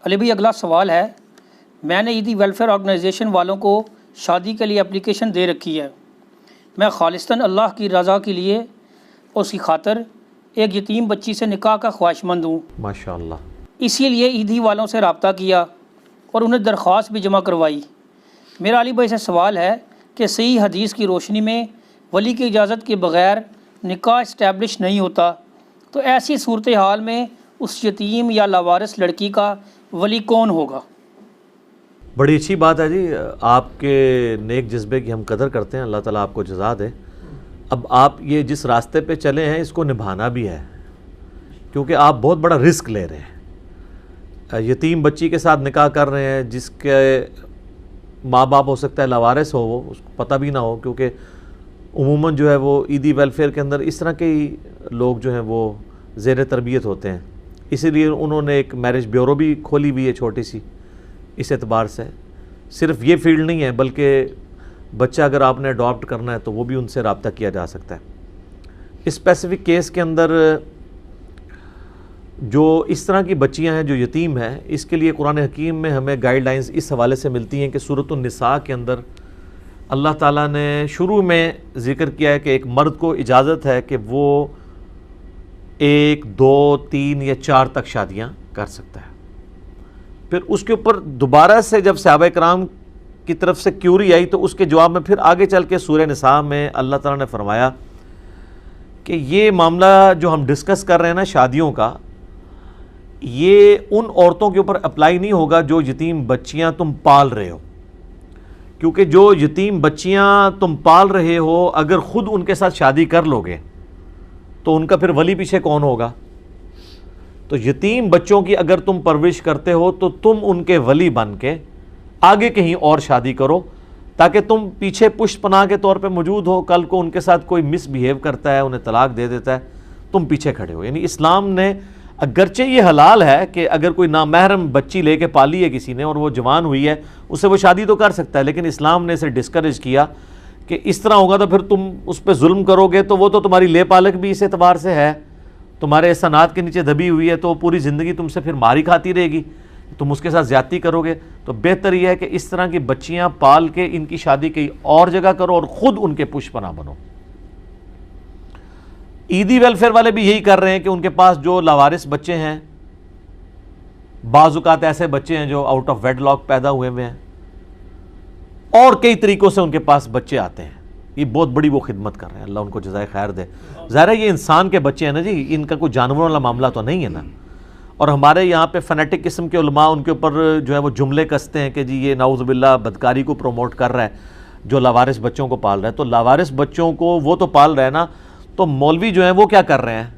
علی بھائی اگلا سوال ہے، میں نے عیدی ویلفیئر آرگنائزیشن والوں کو شادی کے لیے اپلیکیشن دے رکھی ہے۔ میں خالصتاً اللہ کی رضا کے لیے اور اس کی خاطر ایک یتیم بچی سے نکاح کا خواہش مند ہوں۔ ماشاءاللہ۔ اسی لیے عیدی والوں سے رابطہ کیا اور انہیں درخواست بھی جمع کروائی۔ میرا علی بھائی سے سوال ہے کہ صحیح حدیث کی روشنی میں ولی کی اجازت کے بغیر نکاح اسٹیبلش نہیں ہوتا، تو ایسی صورتحال میں اس یتیم یا لاوارث لڑکی کا ولی کون ہوگا؟ بڑی اچھی بات ہے جی، آپ کے نیک جذبے کی ہم قدر کرتے ہیں، اللہ تعالیٰ آپ کو جزا دے۔ اب آپ یہ جس راستے پہ چلے ہیں اس کو نبھانا بھی ہے، کیونکہ آپ بہت بڑا رسک لے رہے ہیں۔ یتیم بچی کے ساتھ نکاح کر رہے ہیں جس کے ماں باپ ہو سکتا ہے لاوارث ہو، وہ اس کو پتہ بھی نہ ہو، کیونکہ عموماً جو ہے وہ عیدی ویلفیئر کے اندر اس طرح کے ہی لوگ جو ہیں وہ زیر تربیت ہوتے ہیں، اسی لیے انہوں نے ایک میرج بیورو بھی کھولی ہوئی ہے چھوٹی سی۔ اس اعتبار سے صرف یہ فیلڈ نہیں ہے، بلکہ بچہ اگر آپ نے اڈاپٹ کرنا ہے تو وہ بھی ان سے رابطہ کیا جا سکتا ہے۔ اسپیسیفک کیس کے اندر جو اس طرح کی بچیاں ہیں جو یتیم ہیں، اس کے لیے قرآن حکیم میں ہمیں گائیڈ لائنز اس حوالے سے ملتی ہیں کہ سورۃ النساء کے اندر اللہ تعالیٰ نے شروع میں ذکر کیا ہے کہ ایک مرد کو اجازت ہے کہ وہ 1، 2، 3 یا 4 تک شادیاں کر سکتا ہے۔ پھر اس کے اوپر دوبارہ سے جب صحابہ کرام کی طرف سے کیوری آئی تو اس کے جواب میں پھر آگے چل کے سورہ نساء میں اللہ تعالیٰ نے فرمایا کہ یہ معاملہ جو ہم ڈسکس کر رہے ہیں نا شادیوں کا، یہ ان عورتوں کے اوپر اپلائی نہیں ہوگا جو یتیم بچیاں تم پال رہے ہو، کیونکہ جو یتیم بچیاں تم پال رہے ہو اگر خود ان کے ساتھ شادی کر لو گے تو ان کا پھر ولی پیچھے کون ہوگا؟ تو یتیم بچوں کی اگر تم پرورش کرتے ہو تو تم ان کے ولی بن کے آگے کہیں اور شادی کرو، تاکہ تم پیچھے پشت پناہ کے طور پہ موجود ہو، کل کو ان کے ساتھ کوئی مس بیہیو کرتا ہے، انہیں طلاق دے دیتا ہے، تم پیچھے کھڑے ہو۔ یعنی اسلام نے اگرچہ یہ حلال ہے کہ اگر کوئی نامحرم بچی لے کے پالی ہے کسی نے اور وہ جوان ہوئی ہے، اسے وہ شادی تو کر سکتا ہے، لیکن اسلام نے اسے ڈسکریج کیا کہ اس طرح ہوگا تو پھر تم اس پہ ظلم کرو گے تو وہ تو تمہاری لے پالک بھی اس اعتبار سے ہے، تمہارے احسانات کے نیچے دبی ہوئی ہے، تو پوری زندگی تم سے پھر ماری کھاتی رہے گی، تم اس کے ساتھ زیادتی کرو گے۔ تو بہتر یہ ہے کہ اس طرح کی بچیاں پال کے ان کی شادی کہیں اور جگہ کرو اور خود ان کے پشت پناہ بنو۔ عیدی ویلفیئر والے بھی یہی کر رہے ہیں کہ ان کے پاس جو لاوارث بچے ہیں، بعض اوقات ایسے بچے ہیں جو آؤٹ آف ویڈ لاک پیدا ہوئے ہیں اور کئی طریقوں سے ان کے پاس بچے آتے ہیں، یہ بہت بڑی وہ خدمت کر رہے ہیں، اللہ ان کو جزائے خیر دے۔ ظاہر ہے یہ انسان کے بچے ہیں نا جی، ان کا کوئی جانوروں والا معاملہ تو نہیں ہے نا۔ اور ہمارے یہاں پہ فنیٹک قسم کے علماء ان کے اوپر جو ہے وہ جملے کستے ہیں کہ جی یہ نعوذ باللہ بدکاری کو پروموٹ کر رہا ہے جو لاوارث بچوں کو پال رہا ہے۔ تو لاوارث بچوں کو وہ تو پال رہا ہے نا، تو مولوی جو ہیں وہ کیا کر رہے ہیں؟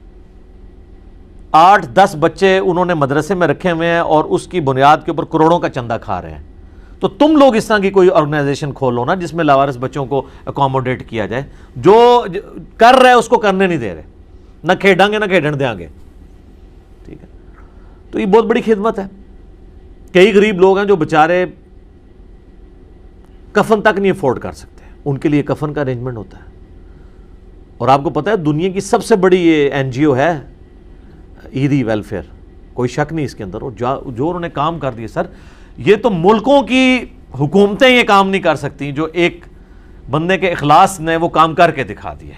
8-10 بچے انہوں نے مدرسے میں رکھے ہوئے ہیں اور اس کی بنیاد کے اوپر کروڑوں کا چندہ کھا رہے ہیں۔ تو تم لوگ اس طرح کی کوئی آرگنائزیشن کھولو نا جس میں لاوارث بچوں کو اکوموڈیٹ کیا جائے، جو کر رہے اس کو کرنے نہیں دے رہے، نہ کھیڈیں گے نہ کھیڈن دیں گے، ٹھیک ہے؟ تو یہ بہت بڑی خدمت ہے۔ کئی غریب لوگ ہیں جو بیچارے کفن تک نہیں افورڈ کر سکتے، ان کے لیے کفن کا ارینجمنٹ ہوتا ہے۔ اور آپ کو پتہ ہے دنیا کی سب سے بڑی یہ NGO ہے عیدی ویلفیئر، کوئی شک نہیں اس کے اندر، اور جو انہوں نے کام کر دیے سر، یہ تو ملکوں کی حکومتیں یہ کام نہیں کر سکتی جو ایک بندے کے اخلاص نے وہ کام کر کے دکھا دیا۔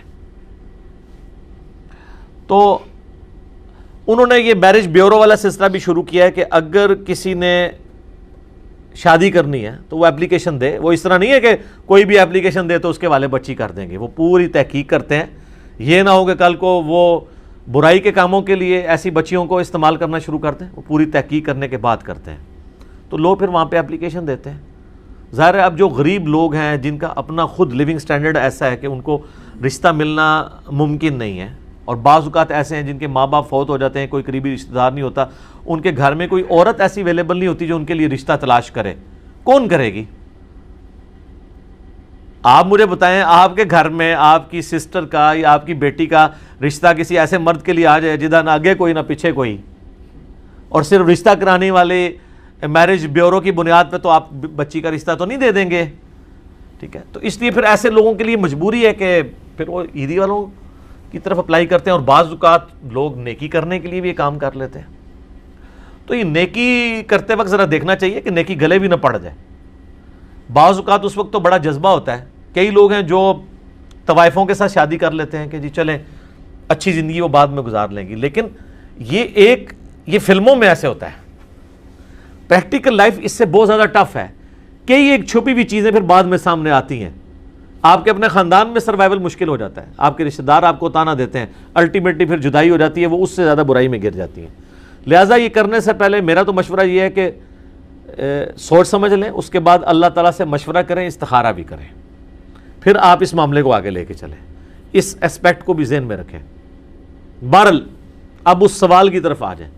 تو انہوں نے یہ میرج بیورو والا سلسلہ بھی شروع کیا ہے کہ اگر کسی نے شادی کرنی ہے تو وہ اپلیکیشن دے۔ وہ اس طرح نہیں ہے کہ کوئی بھی اپلیکیشن دے تو اس کے والے بچی کر دیں گے، وہ پوری تحقیق کرتے ہیں، یہ نہ ہو کہ کل کو وہ برائی کے کاموں کے لیے ایسی بچیوں کو استعمال کرنا شروع کرتے ہیں، وہ پوری تحقیق کرنے کے بعد کرتے ہیں۔ تو لوگ پھر وہاں پہ اپلیکیشن دیتے ہیں۔ ظاہر ہے اب جو غریب لوگ ہیں جن کا اپنا خود لیونگ سٹینڈرڈ ایسا ہے کہ ان کو رشتہ ملنا ممکن نہیں ہے، اور بعض اوقات ایسے ہیں جن کے ماں باپ فوت ہو جاتے ہیں، کوئی قریبی رشتہ دار نہیں ہوتا، ان کے گھر میں کوئی عورت ایسی اویلیبل نہیں ہوتی جو ان کے لیے رشتہ تلاش کرے، کون کرے گی؟ آپ مجھے بتائیں، آپ کے گھر میں آپ کی سسٹر کا یا آپ کی بیٹی کا رشتہ کسی ایسے مرد کے لیے آ جائے جدھر نہ آگے کوئی نہ پیچھے کوئی، اور صرف رشتہ کرانے والے میرج بیورو کی بنیاد پہ، تو آپ بچی کا رشتہ تو نہیں دے دیں گے، ٹھیک ہے؟ تو اس لیے پھر ایسے لوگوں کے لیے مجبوری ہے کہ پھر وہ عیدی والوں کی طرف اپلائی کرتے ہیں، اور بعض اوقات لوگ نیکی کرنے کے لیے بھی یہ کام کر لیتے ہیں. تو یہ نیکی کرتے وقت ذرا دیکھنا چاہیے کہ نیکی گلے بھی نہ پڑ جائے. بعض اوقات اس وقت تو بڑا جذبہ ہوتا ہے. کئی لوگ ہیں جو طوائفوں کے ساتھ شادی کر لیتے ہیں کہ جی چلیں اچھی زندگی وہ بعد میں گزار لیں گی، لیکن یہ فلموں میں ایسے ہوتا ہے. پریکٹیکل لائف اس سے بہت زیادہ ٹف ہے. کئی ایک چھپی ہوئی چیزیں پھر بعد میں سامنے آتی ہیں. آپ کے اپنے خاندان میں سروائیول مشکل ہو جاتا ہے، آپ کے رشتہ دار آپ کو تانا دیتے ہیں، الٹیمیٹلی پھر جدائی ہو جاتی ہے، وہ اس سے زیادہ برائی میں گر جاتی ہیں. لہٰذا یہ کرنے سے پہلے میرا تو مشورہ یہ ہے کہ سوچ سمجھ لیں، اس کے بعد اللہ تعالیٰ سے مشورہ کریں، استخارہ بھی کریں، پھر آپ اس معاملے کو آگے لے کے چلیں. اس اسپیکٹ کو بھی ذہن میں رکھیں. بہرحال اب اس سوال کی طرف آ جائیں.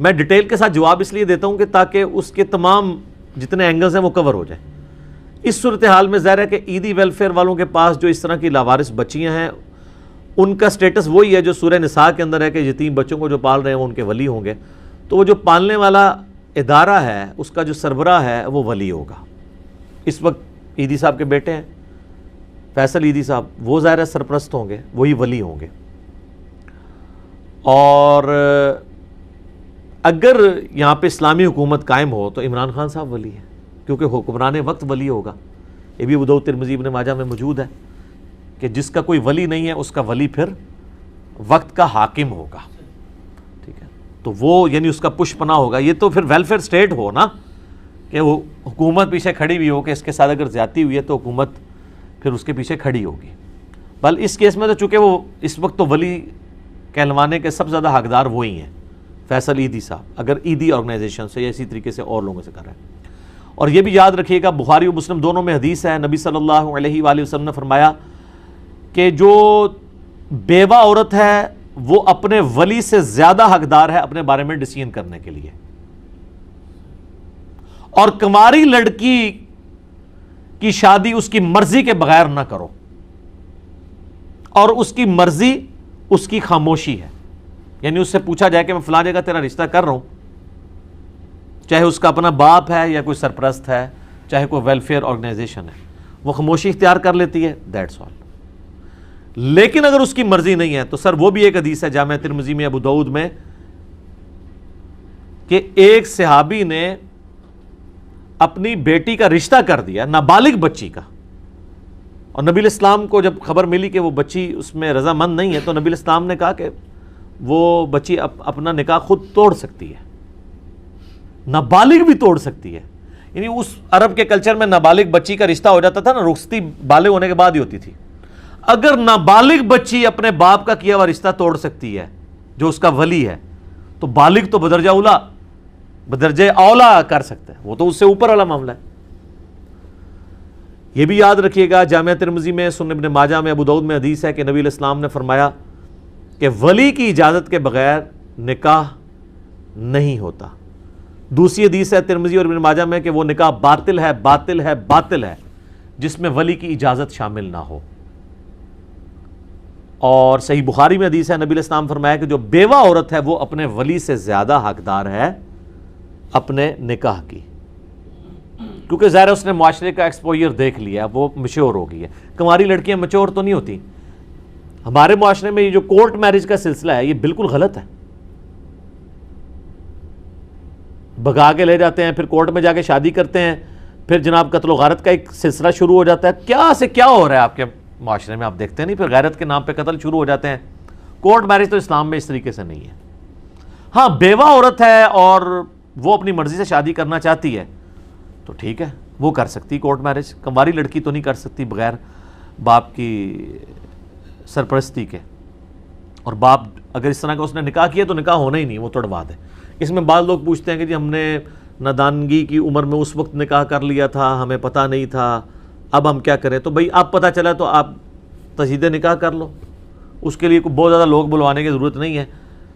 میں ڈیٹیل کے ساتھ جواب اس لیے دیتا ہوں کہ تاکہ اس کے تمام جتنے اینگلز ہیں وہ کور ہو جائیں. اس صورتحال میں ظاہر ہے کہ عیدی ویلفیئر والوں کے پاس جو اس طرح کی لاوارث بچیاں ہیں ان کا سٹیٹس وہی ہے جو سورہ نساء کے اندر ہے کہ یتیم بچوں کو جو پال رہے ہیں وہ ان کے ولی ہوں گے. تو وہ جو پالنے والا ادارہ ہے اس کا جو سربراہ ہے وہ ولی ہوگا. اس وقت عیدی صاحب کے بیٹے ہیں فیصل عیدی صاحب، وہ ظاہر ہے سرپرست ہوں گے، وہی ولی ہوں گے. اور اگر یہاں پہ اسلامی حکومت قائم ہو تو عمران خان صاحب ولی ہے، کیونکہ حکمران وقت ولی ہوگا. یہ بھی ابو داؤد ترمذی ابن ماجہ میں موجود ہے کہ جس کا کوئی ولی نہیں ہے اس کا ولی پھر وقت کا حاکم ہوگا. ٹھیک ہے، تو وہ یعنی اس کا پش پناہ ہوگا. یہ تو پھر ویلفیئر سٹیٹ ہو نا، کہ وہ حکومت پیچھے کھڑی بھی ہو کہ اس کے ساتھ اگر زیادتی ہوئی ہے تو حکومت پھر اس کے پیچھے کھڑی ہوگی. بل اس کیس میں تو چونکہ وہ اس وقت تو ولی کہلوانے کے سب سے زیادہ حقدار وہی ہیں، فیصل عیدی صاحب، اگر عیدی آرگنائزیشن سے یا اسی طریقے سے اور لوگوں سے کر رہے ہیں. اور یہ بھی یاد رکھیے گا بخاری و مسلم دونوں میں حدیث ہے، نبی صلی اللہ علیہ وآلہ وسلم نے فرمایا کہ جو بیوہ عورت ہے وہ اپنے ولی سے زیادہ حقدار ہے اپنے بارے میں ڈیسیژن کرنے کے لیے. اور کنواری لڑکی کی شادی اس کی مرضی کے بغیر نہ کرو، اور اس کی مرضی اس کی خاموشی ہے. یعنی اس سے پوچھا جائے کہ میں فلاں جگہ تیرا رشتہ کر رہا ہوں، چاہے اس کا اپنا باپ ہے یا کوئی سرپرست ہے، چاہے کوئی ویلفیئر آرگنائزیشن ہے، وہ خاموشی اختیار کر لیتی ہے، دیٹس آل. لیکن اگر اس کی مرضی نہیں ہے تو سر وہ بھی ایک حدیث ہے جامع ترمذی میں ابو داؤد میں کہ ایک صحابی نے اپنی بیٹی کا رشتہ کر دیا، نابالغ بچی کا، اور نبی الاسلام کو جب خبر ملی کہ وہ بچی اس میں رضامند نہیں ہے تو نبی الاسلام نے کہا کہ وہ بچی اپنا نکاح خود توڑ سکتی ہے، نابالغ بھی توڑ سکتی ہے. یعنی اس عرب کے کلچر میں نابالغ بچی کا رشتہ ہو جاتا تھا نا، رخصتی بالغ ہونے کے بعد ہی ہوتی تھی. اگر نابالغ بچی اپنے باپ کا کیا ہوا رشتہ توڑ سکتی ہے جو اس کا ولی ہے، تو بالغ تو بدرجہ اولا کر سکتا ہے، وہ تو اس سے اوپر والا معاملہ ہے. یہ بھی یاد رکھیے گا جامعہ ترمذی میں، سنن ابن ماجہ میں، ابو داؤد میں حدیث ہے کہ نبی علیہ السلام نے فرمایا کہ ولی کی اجازت کے بغیر نکاح نہیں ہوتا. دوسری حدیث ہے ترمذی اور ابن ماجہ میں کہ وہ نکاح باطل ہے باطل ہے باطل ہے جس میں ولی کی اجازت شامل نہ ہو. اور صحیح بخاری میں حدیث ہے نبی علیہ السلام فرمایا کہ جو بیوہ عورت ہے وہ اپنے ولی سے زیادہ حقدار ہے اپنے نکاح کی، کیونکہ ظاہر اس نے معاشرے کا ایکسپوئر دیکھ لیا، وہ میچور ہو گئی ہے. کنواری لڑکیاں میچور تو نہیں ہوتی. ہمارے معاشرے میں یہ جو کورٹ میرج کا سلسلہ ہے یہ بالکل غلط ہے. بھگا کے لے جاتے ہیں، پھر کورٹ میں جا کے شادی کرتے ہیں، پھر جناب قتل و غارت کا ایک سلسلہ شروع ہو جاتا ہے. کیا سے کیا ہو رہا ہے آپ کے معاشرے میں، آپ دیکھتے نہیں؟ پھر غیرت کے نام پہ قتل شروع ہو جاتے ہیں. کورٹ میرج تو اسلام میں اس طریقے سے نہیں ہے. ہاں بیوہ عورت ہے اور وہ اپنی مرضی سے شادی کرنا چاہتی ہے تو ٹھیک ہے، وہ کر سکتی کورٹ میرج. کنواری لڑکی تو نہیں کر سکتی بغیر باپ کی سرپرستی کے. اور باپ اگر اس طرح کا اس نے نکاح کیا تو نکاح ہونا ہی نہیں، وہ توڑوا دے. اس میں بعض لوگ پوچھتے ہیں کہ جی ہم نے نادانگی کی عمر میں اس وقت نکاح کر لیا تھا، ہمیں پتہ نہیں تھا، اب ہم کیا کریں؟ تو بھئی اب پتہ چلا تو آپ تجدید نکاح کر لو. اس کے لیے بہت زیادہ لوگ بلوانے کی ضرورت نہیں ہے.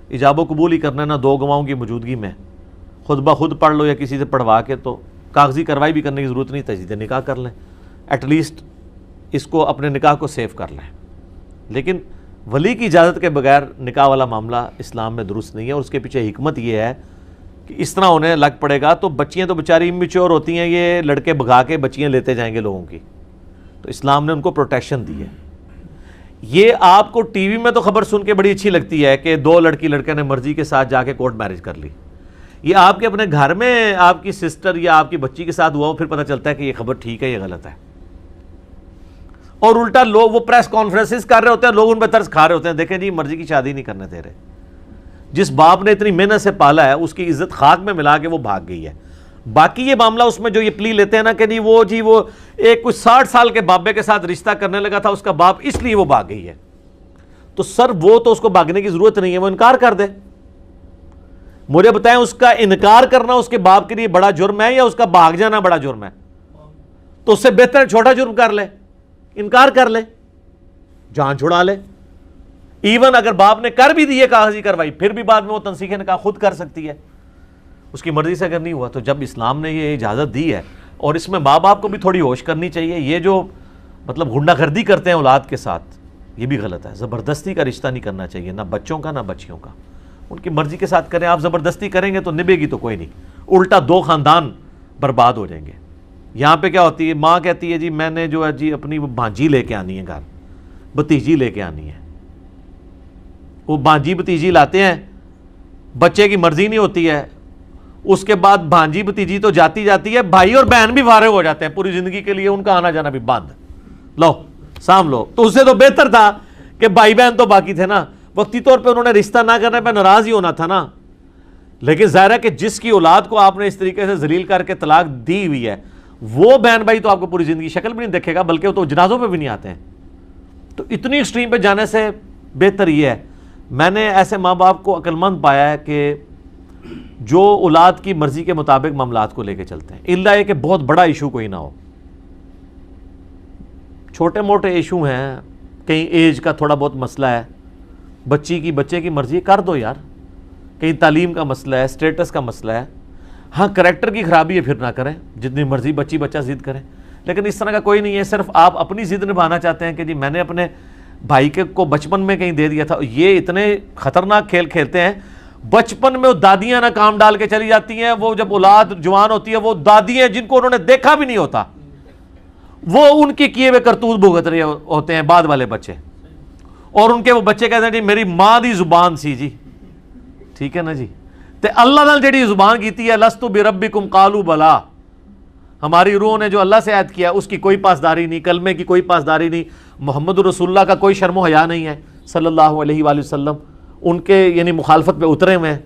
ایجاب و قبول ہی کرنا ہے نا دو گواہوں کی موجودگی میں، خود بخود پڑھ لو یا کسی سے پڑھوا کے، تو کاغذی کارروائی بھی کرنے کی ضرورت نہیں، تجدید نکاح کر لیں. ایٹ لیسٹ اس کو اپنے نکاح کو سیو کر لیں. لیکن ولی کی اجازت کے بغیر نکاح والا معاملہ اسلام میں درست نہیں ہے. اور اس کے پیچھے حکمت یہ ہے کہ اس طرح ہونے لگ پڑے گا تو بچیاں تو بیچاری امیچور ہوتی ہیں، یہ لڑکے بھگا کے بچیاں لیتے جائیں گے لوگوں کی. تو اسلام نے ان کو پروٹیکشن دی ہے. یہ آپ کو ٹی وی میں تو خبر سن کے بڑی اچھی لگتی ہے کہ 2 لڑکی لڑکے نے مرضی کے ساتھ جا کے کورٹ میرج کر لی. یہ آپ کے اپنے گھر میں آپ کی سسٹر یا آپ کی بچی کے ساتھ ہوا ہو, پھر پتہ چلتا ہے کہ یہ خبر ٹھیک ہے, یہ غلط ہے. اور الٹا لوگ وہ پریس کانفرنسز کر رہے ہوتے ہیں, لوگ ان پہ ترس کھا رہے ہوتے ہیں, دیکھیں جی مرضی کی شادی نہیں کرنے دے رہے. جس باپ نے اتنی محنت سے پالا ہے اس کی عزت خاک میں ملا کے وہ بھاگ گئی ہے. باقی یہ معاملہ اس میں جو یہ پلی لیتے ہیں نا کہ وہ ایک کچھ 60 سال کے بابے کے ساتھ رشتہ کرنے لگا تھا اس کا باپ, اس لیے وہ بھاگ گئی ہے. تو سر وہ تو اس کو بھاگنے کی ضرورت نہیں ہے, وہ انکار کر دے. مجھے بتائیں اس کا انکار کرنا اس کے باپ کے لیے بڑا جرم ہے یا اس کا بھاگ جانا بڑا جرم ہے؟ تو اس سے بہتر چھوٹا جرم کر لے, انکار کر لے, جان چھڑا لے. ایون اگر باپ نے کر بھی دیے کاغذی کارروائی, پھر بھی بعد میں وہ تنسیخ نکاح خود کر سکتی ہے اس کی مرضی سے اگر نہیں ہوا. تو جب اسلام نے یہ اجازت دی ہے, اور اس میں ماں باپ کو بھی تھوڑی ہوش کرنی چاہیے. یہ جو مطلب غنڈہ گردی کرتے ہیں اولاد کے ساتھ, یہ بھی غلط ہے. زبردستی کا رشتہ نہیں کرنا چاہیے, نہ بچوں کا نہ بچیوں کا. ان کی مرضی کے ساتھ کریں. آپ زبردستی کریں گے تو نبھے گی تو کوئی نہیں, الٹا 2 خاندان برباد ہو جائیں گے. یہاں پہ کیا ہوتی ہے, ماں کہتی ہے جی میں نے جو ہے جی اپنی بھانجی لے کے آنی ہے گھر, بھتیجی لے کے آنی ہے. وہ بھانجی بھتیجی لاتے ہیں, بچے کی مرضی نہیں ہوتی ہے. اس کے بعد بھانجی بھتیجی تو جاتی ہے, بھائی اور بہن بھی فارغ ہو جاتے ہیں پوری زندگی کے لیے, ان کا آنا جانا بھی بند. لو سام لو. تو اس سے تو بہتر تھا کہ بھائی بہن تو باقی تھے نا, وقتی طور پہ انہوں نے رشتہ نہ کرنے پہ ناراض ہی ہونا تھا نا. لیکن ظاہر ہے کہ جس کی اولاد کو آپ نے اس طریقے سے ذلیل کر کے طلاق دی ہوئی ہے, وہ بہن بھائی تو آپ کو پوری زندگی شکل بھی نہیں دیکھے گا, بلکہ وہ تو جنازوں پہ بھی نہیں آتے ہیں. تو اتنی ایکسٹریم پہ جانے سے بہتر یہ ہے. میں نے ایسے ماں باپ کو عقل مند پایا ہے کہ جو اولاد کی مرضی کے مطابق معاملات کو لے کے چلتے ہیں, الا یہ کہ بہت بڑا ایشو کوئی نہ ہو. چھوٹے موٹے ایشو ہیں, کہیں ایج کا تھوڑا بہت مسئلہ ہے, بچے کی مرضی کر دو یار. کہیں تعلیم کا مسئلہ ہے, سٹیٹس کا مسئلہ ہے, ہاں کریکٹر کی خرابی ہے پھر نہ کریں, جتنی مرضی بچہ ضد کریں. لیکن اس طرح کا کوئی نہیں ہے, صرف آپ اپنی ضد نبھانا چاہتے ہیں کہ جی میں نے اپنے بھائی کو بچپن میں کہیں دے دیا تھا. یہ اتنے خطرناک کھیل کھیلتے ہیں. بچپن میں وہ دادیاں نہ کام ڈال کے چلی جاتی ہیں, وہ جب اولاد جوان ہوتی ہے وہ دادی ہیں جن کو انہوں نے دیکھا بھی نہیں ہوتا, وہ ان کے کیے ہوئے کرتوت بھگت رہے ہوتے ہیں بعد والے بچے. اور ان کے وہ بچے کہتے ہیں جی میری ماں دی زبان سی جی, ٹھیک ہے نا جی. تے اللہ نال جڑی زبان کیتی ہے لستو بربکم قالوا بلا, ہماری روح نے جو اللہ سے عہد کیا اس کی کوئی پاسداری نہیں, کلمے کی کوئی پاسداری نہیں, محمد رسول اللہ کا کوئی شرم و حیا نہیں ہے صلی اللہ علیہ وآلہ وسلم. ان کے یعنی مخالفت پہ اترے ہوئے ہیں.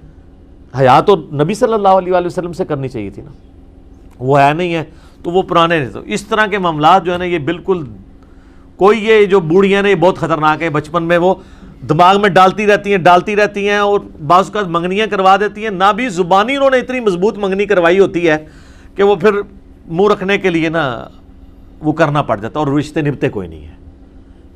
حیا تو نبی صلی اللہ علیہ وآلہ وسلم سے کرنی چاہیے تھی نا, وہ حیا نہیں ہے. تو وہ پرانے نہیں. تو اس طرح کے معاملات جو ہے نا یہ بالکل کوئی, یہ جو بوڑھیاں نے یہ بہت خطرناک ہے. بچپن میں وہ دماغ میں ڈالتی رہتی ہیں اور بعض اوقات منگنیاں کروا دیتی ہیں. نہ بھی زبانی انہوں نے اتنی مضبوط منگنی کروائی ہوتی ہے کہ وہ پھر منہ رکھنے کے لیے نا وہ کرنا پڑ جاتا ہے, اور رشتے نبھتے کوئی نہیں ہے.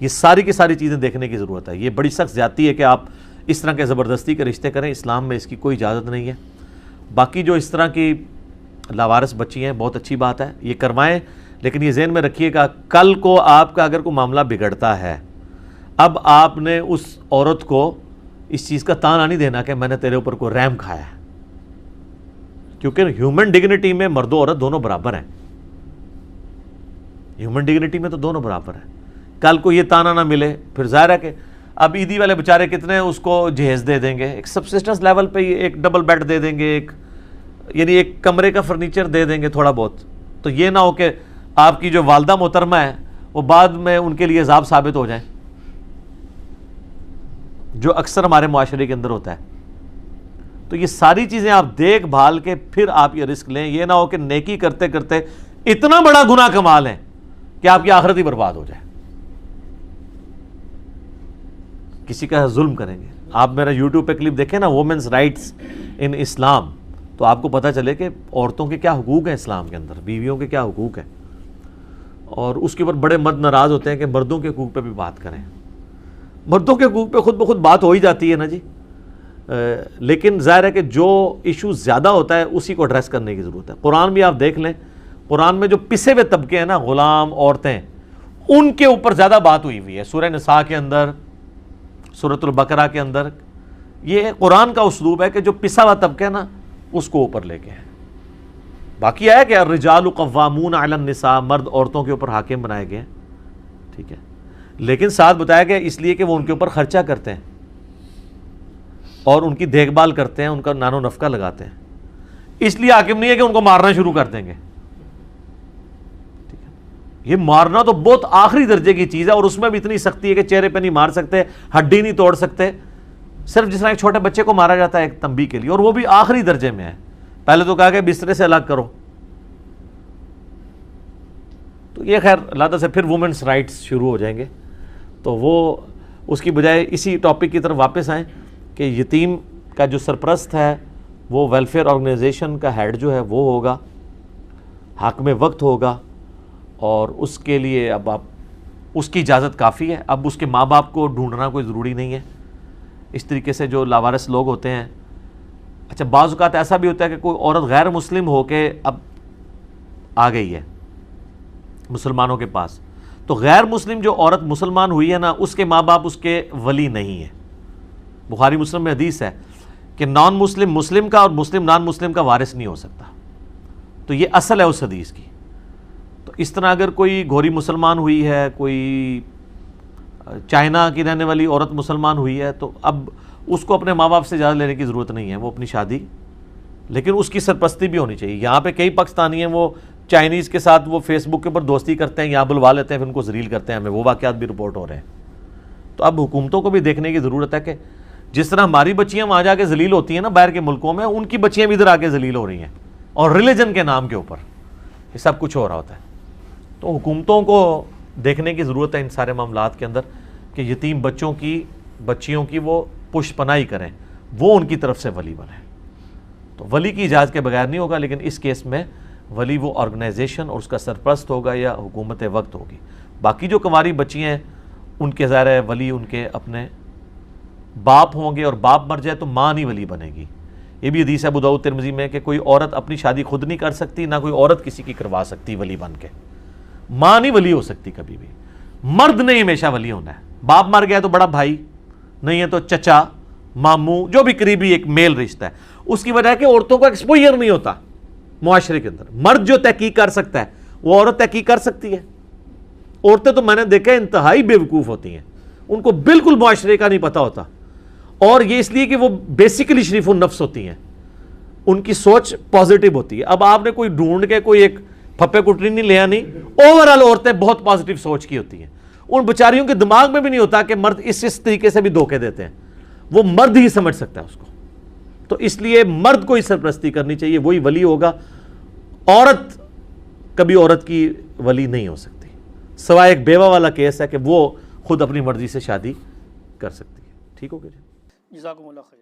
یہ ساری کی ساری چیزیں دیکھنے کی ضرورت ہے. یہ بڑی سخت زیادتی ہے کہ آپ اس طرح کے زبردستی کے رشتے کریں. اسلام میں اس کی کوئی اجازت نہیں ہے. باقی جو اس طرح کی لاوارث بچی ہیں بہت اچھی بات ہے, یہ کروائیں. لیکن یہ ذہن میں رکھیے گا کل کو آپ کا اگر کوئی معاملہ بگڑتا ہے, اب آپ نے اس عورت کو اس چیز کا تانا نہیں دینا کہ میں نے تیرے اوپر کوئی رحم کھایا ہے, کیونکہ ہیومن ڈگنیٹی میں مرد و عورت دونوں برابر ہیں. ہیومن ڈگنیٹی میں تو دونوں برابر ہیں. کل کو یہ تانا نہ ملے, پھر ظاہر ہے کہ اب عیدی والے بیچارے کتنے اس کو جہیز دے دیں گے, ایک سبسسٹنس لیول پہ ایک ڈبل بیڈ دے دیں گے, ایک یعنی ایک کمرے کا فرنیچر دے دیں گے تھوڑا بہت. تو یہ نہ ہو کہ آپ کی جو والدہ محترمہ ہے وہ بعد میں ان کے لیے عذاب ثابت ہو جائیں, جو اکثر ہمارے معاشرے کے اندر ہوتا ہے. تو یہ ساری چیزیں آپ دیکھ بھال کے پھر آپ یہ رسک لیں. یہ نہ ہو کہ نیکی کرتے کرتے اتنا بڑا گناہ کما لیں کہ آپ کی آخرت ہی برباد ہو جائے. کسی کا ظلم کریں گے. آپ میرا یوٹیوب پہ کلپ دیکھیں نا, وومنس رائٹس ان اسلام, تو آپ کو پتہ چلے کہ عورتوں کے کیا حقوق ہیں اسلام کے اندر, بیویوں کے کیا حقوق ہیں. اور اس کے اوپر بڑے مرد ناراض ہوتے ہیں کہ مردوں کے حقوق پہ بھی بات کریں. مردوں کے حقوق پہ خود بخود بات ہو ہی جاتی ہے نا جی, لیکن ظاہر ہے کہ جو ایشو زیادہ ہوتا ہے اسی کو ایڈریس کرنے کی ضرورت ہے. قرآن بھی آپ دیکھ لیں, قرآن میں جو پسے ہوئے طبقے ہیں نا, غلام, عورتیں, ان کے اوپر زیادہ بات ہوئی ہے. سورہ نساء کے اندر, سورۃ البقرہ کے اندر, یہ قرآن کا اسلوب ہے کہ جو پسا ہوا طبقہ ہے نا اس کو اوپر لے کے ہے. باقی ہے کہ الرجال قوامون علی النساء, مرد عورتوں کے اوپر حاکم بنائے گئے ہیں, ٹھیک ہے. لیکن ساتھ بتایا کہ اس لیے کہ وہ ان کے اوپر خرچہ کرتے ہیں اور ان کی دیکھ بھال کرتے ہیں، ان کا نان و نفقہ لگاتے ہیں، اس لیے حاکم نہیں ہے کہ ان کو مارنا شروع کر دیں گے. یہ مارنا تو بہت آخری درجے کی چیز ہے، اور اس میں بھی اتنی سختی ہے کہ چہرے پہ نہیں مار سکتے، ہڈی نہیں توڑ سکتے، صرف جس طرح ایک چھوٹے بچے کو مارا جاتا ہے ایک تنبیہ کے لیے، اور وہ بھی آخری درجے میں ہے. پہلے تو کہا کہ بسترے سے الگ کرو. تو یہ خیر اللہ تعالیٰ سے پھر وومنس رائٹس شروع ہو جائیں گے، تو وہ اس کی بجائے اسی ٹاپک کی طرف واپس آئیں کہ یتیم کا جو سرپرست ہے وہ ویلفیئر آرگنائزیشن کا ہیڈ جو ہے وہ ہوگا، حاکم وقت ہوگا، اور اس کے لیے اب آپ اس کی اجازت کافی ہے. اب اس کے ماں باپ کو ڈھونڈنا کوئی ضروری نہیں ہے. اس طریقے سے جو لاوارث لوگ ہوتے ہیں، اچھا بعض اوقات ایسا بھی ہوتا ہے کہ کوئی عورت غیر مسلم ہو کے اب آ گئی ہے مسلمانوں کے پاس، تو غیر مسلم جو عورت مسلمان ہوئی ہے نا، اس کے ماں باپ اس کے ولی نہیں ہے. بخاری مسلم میں حدیث ہے کہ نان مسلم مسلم کا اور مسلم نان مسلم کا وارث نہیں ہو سکتا. تو یہ اصل ہے اس حدیث کی. تو اس طرح اگر کوئی گھوری مسلمان ہوئی ہے، کوئی چائنا کی رہنے والی عورت مسلمان ہوئی ہے، تو اب اس کو اپنے ماں باپ سے اجازت لینے کی ضرورت نہیں ہے، وہ اپنی شادی، لیکن اس کی سرپرستی بھی ہونی چاہیے. یہاں پہ کئی پاکستانی ہیں وہ چائنیز کے ساتھ وہ فیس بک کے اوپر دوستی کرتے ہیں، یہاں بلوا لیتے ہیں، پھر ان کو ذلیل کرتے ہیں، ہمیں وہ واقعات بھی رپورٹ ہو رہے ہیں. تو اب حکومتوں کو بھی دیکھنے کی ضرورت ہے کہ جس طرح ہماری بچیاں وہاں جا کے ذلیل ہوتی ہیں نا باہر کے ملکوں میں، ان کی بچیاں بھی ادھر آ کے ذلیل ہو رہی ہیں، اور ریلیجن کے نام کے اوپر یہ سب کچھ ہو رہا ہوتا ہے. تو حکومتوں کو دیکھنے کی ضرورت ہے ان سارے معاملات کے اندر کہ یتیم بچیوں کی وہ پش پناہی کریں، وہ ان کی طرف سے ولی بنیں. تو ولی کی اجازت کے بغیر نہیں ہوگا، لیکن اس کیس میں ولی وہ آرگنائزیشن اور اس کا سرپرست ہوگا یا حکومت وقت ہوگی. باقی جو کنواری بچیاں ہیں ان کے ظاہر ہے ولی ان کے اپنے باپ ہوں گے، اور باپ مر جائے تو ماں نہیں ولی بنے گی. یہ بھی حدیث ہے ابو داؤد ترمذی میں کہ کوئی عورت اپنی شادی خود نہیں کر سکتی، نہ کوئی عورت کسی کی کروا سکتی ولی بن کے. ماں نہیں ولی ہو سکتی کبھی بھی. مرد نہیں ہمیشہ ولی ہونا ہے. باپ مر گیا تو بڑا بھائی، نہیں ہے تو چچا، ماموں، جو بھی قریبی ایک میل رشتہ ہے. اس کی وجہ ہے کہ عورتوں کا ایکسپوئر نہیں ہوتا معاشرے کے اندر. مرد جو تحقیق کر سکتا ہے وہ عورت تحقیق کر سکتی ہے. عورتیں تو میں نے دیکھا انتہائی بے وقوف ہوتی ہیں، ان کو بالکل معاشرے کا نہیں پتہ ہوتا، اور یہ اس لیے کہ وہ بیسیکلی شریف النفس ہوتی ہیں، ان کی سوچ پازیٹیو ہوتی ہے. اب آپ نے کوئی ڈھونڈ کے کوئی ایک پھپے کٹری نہیں لیا نہیں، اوورال عورتیں بہت پازیٹیو سوچ کی ہوتی ہیں. ان بیچاریوں کے دماغ میں بھی نہیں ہوتا کہ مرد اس طریقے سے بھی دھوکے دیتے ہیں، وہ مرد ہی سمجھ سکتا ہے اس کو. تو اس لیے مرد کو ہی سرپرستی کرنی چاہیے، وہی ولی ہوگا. عورت کبھی عورت کی ولی نہیں ہو سکتی، سوائے ایک بیوہ والا کیس ہے کہ وہ خود اپنی مرضی سے شادی کر سکتی ہے. ٹھیک ہو گیا جی. جزاکم اللہ خیر.